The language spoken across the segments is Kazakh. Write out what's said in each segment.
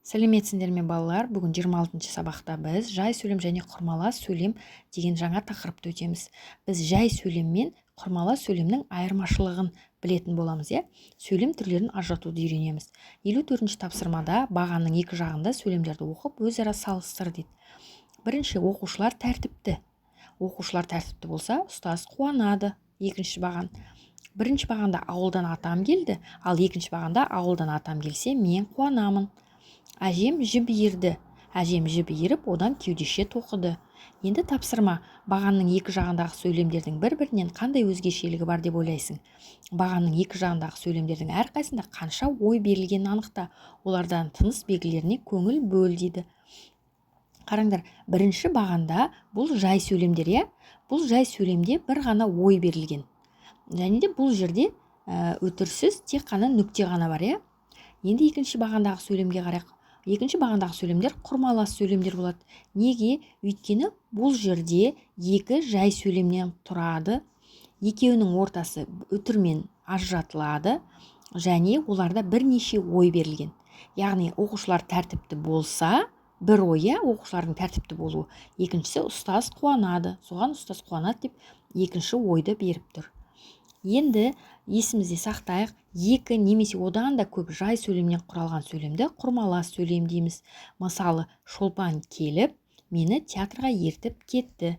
Сәлеметсіңдер ме балалар? Бүгін 26-шы сабақта біз жай сөйлем және құрмалас сөйлем деген жаңа тақырыпты өтеміз. Біз жай сөйлем мен құрмалас сөйлемнің айырмашылығын білетін боламыз, сөйлем түрлерін ажыратуды үйренеміз. 54-ші тапсырмада бағанның екі жағында сөйлемдерді оқып, өзара салыстыр дейді. Бірінші, оқушылар тәртіпті. Оқушылар тәртіпті болса, ұстаз қуанады. Екінші баған. Бірінші бағанда ауылдан атам келді, ал екінші бағанда ауылдан атам келсе, мен қуанамын. Әжем жіп иірді. Әжем жіп иіріп, одан кеудеше тоқыды. Енді тапсырма, бағанның екі жағындағы сөйлемдердің бір-бірінен қандай өзгешелігі бар деп ойлайсың? Бағанның екі жағындағы сөйлемдердің әрқайсында қанша ой берілгенін анықта. Олардан тыныс белгілеріне көңіл бөл дейді. Қараңдар, бірінші бағанда бұл жай сөйлемдер, бұл жай сөйлемде бір ғана ой берілген. Және де бұл жерде өтірсіз тек қана нүкте ғана бар, Енді екінші бағандағы сөйлемге қарайық. Екінші бағандағы сөйлемдер құрмалас сөйлемдер болады. Неге? Өйткені бұл жерде екі жай сөйлемнен тұрады. Екеуінің ортасы үтірмен ажыратылады және оларда бірнеше ой берілген. Яғни оқушылар тәртіпті болса, бір ой, оқушылардың тәртіпті болуы. Екіншісі ұстаз қуанады. Соған ұстаз қуанады деп екінші ойды беріп тұр. Енді есімізде сақтайық, екі немесе одан да көп жай сөйлемнен құралған сөйлемді құрмалас сөйлем дейміз. Мысалы, Шолпан келіп, мені театрға ертіп кетті.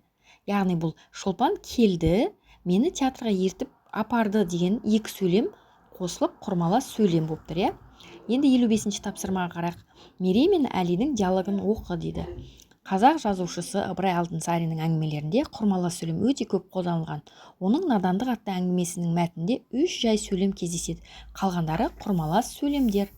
Яғни бұл Шолпан келді, мені театрға ертіп апарды деген екі сөйлем қосылып құрмалас сөйлем болып тұр, Енді 55-ші тапсырмаға қарайық. Мерей мен Әлидің диалогын оқы дейді. Қазақ жазушысы Ыбырай Алтынсариннің әңгімелерінде құрмалас сөйлем өте көп қолданылған. Оның надандық атты әңгімесінің мәтінінде 3 жай сөйлем кездеседі. Қалғандары құрмалас сөйлемдер.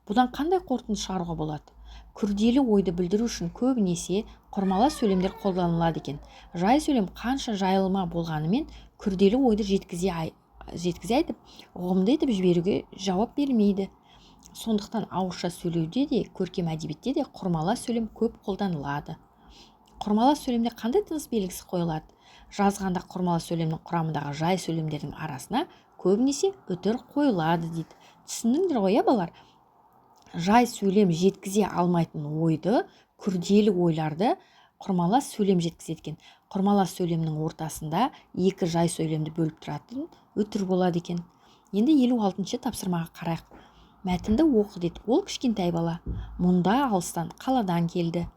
Бұдан қандай қорытынды шығаруға болады? Күрделі ойды білдіру үшін көбінесе құрмалас сөйлемдер қолданылады екен. Жай сөйлем қанша жайылма болғанымен күрделі ойды жеткізе айтып, ұғымды етіп жіберуге жауап бермейді. Сондықтан ауызша сөйлеуде де, көркем әдебиетте де құрмалас сөйлем көп қолданылады. Құрмалас сөйлемде қандай тыныс белгісі қойылады? Жазғанда құрмалас сөйлемнің құрамындағы жай сөйлемдердің арасына көбінесе үтір қойылады дейді. Түсіндіңдер ғой, балалар? Жай сөйлем жеткізе алмайтын ойды, күрделі ойларды құрмалас сөйлем жеткізеді екен. Құрмалас сөйлемнің ортасында екі жай сөйлемді бөліп тұратын үтір болады екен. Енді 56-шы тапсырмаға қарайық. Мәтінді оқы дейді. Ол кішкентай бала. Мұнда алыстан қаладан келді.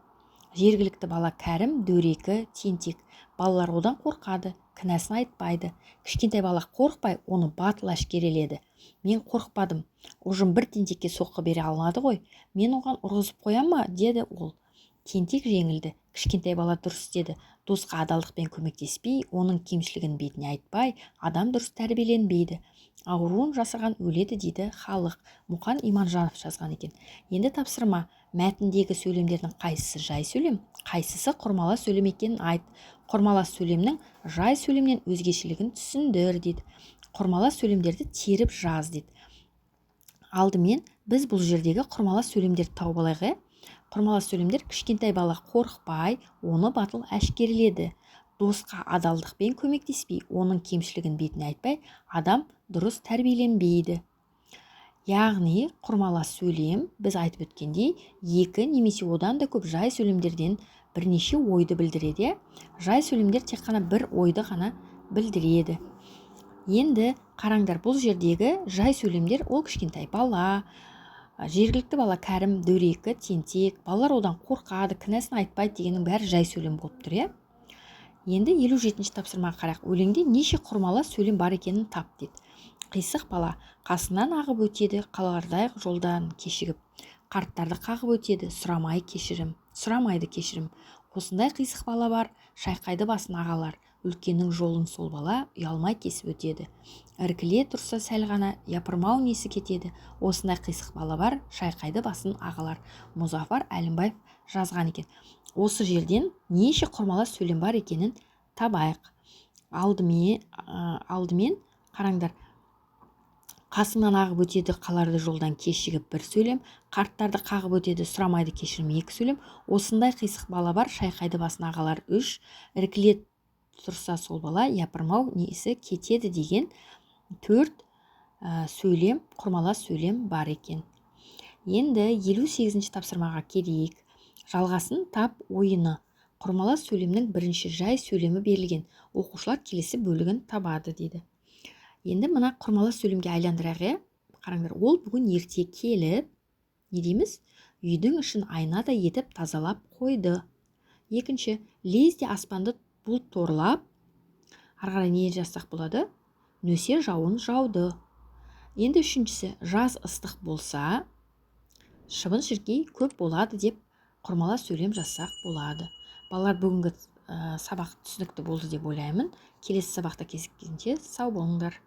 Жергілікті бала кәрім, дөрекі, тентек. Балалар одан қорқады, кінәсін айтпайды. Кішкентай бала қорықпай, оны батыл әшкереледі. Мен қорықпадым. Ұжым бір тентекке соққы бере алмады ғой. Мен оған ұрғызып қоям ма, деді ол. Тентек жеңілді. Кішкентай бала дұрыс деді. Досқа адалдықпен көмектеспей, оның кемшілігін бетіне айтпай, адам дұрыс тәрбиеленбейді. Ауруын жасырған өледі дейді халық. Мұқан Иманжанов жазған екен. Енді тапсырма, мәтіндегі сөйлемдердің қайсысы жай сөйлем, қайсысы құрмалас сөйлем екенін айт. Құрмалас сөйлемнің жай сөйлемнен өзгешелігін түсіндір дейді. Құрмалас сөйлемдерді теріп жаз дейді. Алдымен біз бұл жердегі құрмалас сөйлемдерді тауып алайық. Құрмалас сөйлемдер кішкентай бала қорықпай, оны батыл әшкереледі. Досқа адалдықпен көмектеспей, оның кемшілігін бетіне айтпай, адам дұрыс тәрбиеленбейді. Яғни, құрмалас сөйлем, біз айтып өткендей, екі немесе одан да көп жай сөйлемдерден бірнеше ойды білдіреді. Жай сөйлемдер тек қана бір ойды ғана білдіреді. Енді қараңдар, бұл жердегі жай сөйлемдер ол кішкентай бала, жергілікті бала кәрім, дөрекі, тентек, балалар одан қорқады, кінәсін айтпайды дегеннің бәрі жай сөйлем болып тұр, Енді 57-ші тапсырмаға қарайық. Өлеңде неше құрмалас сөйлем бар екенін тап дейді. Қисық бала қасынан ағып өтеді, қалардай жолдан кешігіп. Қарттарды қағып өтеді, сұрамайды кешірім. Осындай қисық бала бар, шайқайды басын ағалар. Үлкеннің жолын сол бала ұялмай кесіп өтеді. Іркіле тұрса сәл ғана, япырмау несі кетеді. Осындай қисық бала бар, шайқайды басын ағалар. Мұзафар Әлімбаев жазған екен. Осы жерден неше құрмалас сөйлем бар екенін табайық. Алдымен қараңдар. Қасыңнан ағып өтеді, қаларды жолдан кешігіп бір сөйлем. Қарттарды қағып өтеді, сұрамайды кешірім екі сөйлем. Осындай қисық бала бар, шайқайды басын ағалар үш. Іркіле тұрса сол бала, япырмау несі кетеді деген төрт сөйлем, құрмалас сөйлем бар екен. Енді 58-ші тапсырмаға келейік. Жалғасын тап ойыны. Құрмалас сөйлемнің бірінші жай сөйлемі берілген. Оқушылар келесі бөлігін табады дейді. Енді мына құрмалас сөйлемге айландырайық. Қараңдар, ол бүгін ерте келіп, не дейміз? Үйдің ішін айнадай етіп тазалап қойды. Екінші, лезде аспанды бұлт торлап, ары қарай не жазсақ болады? Нөсер жауын жауды. Енді үшіншісі, жаз ыстық болса, шыбын шіркей көп болады деп құрмалас сөйлем жазсақ болады. Балалар, бүгінгі сабақ түсінікті болды деп ойлаймын. Келесі сабақта кездескенше сау болыңдар.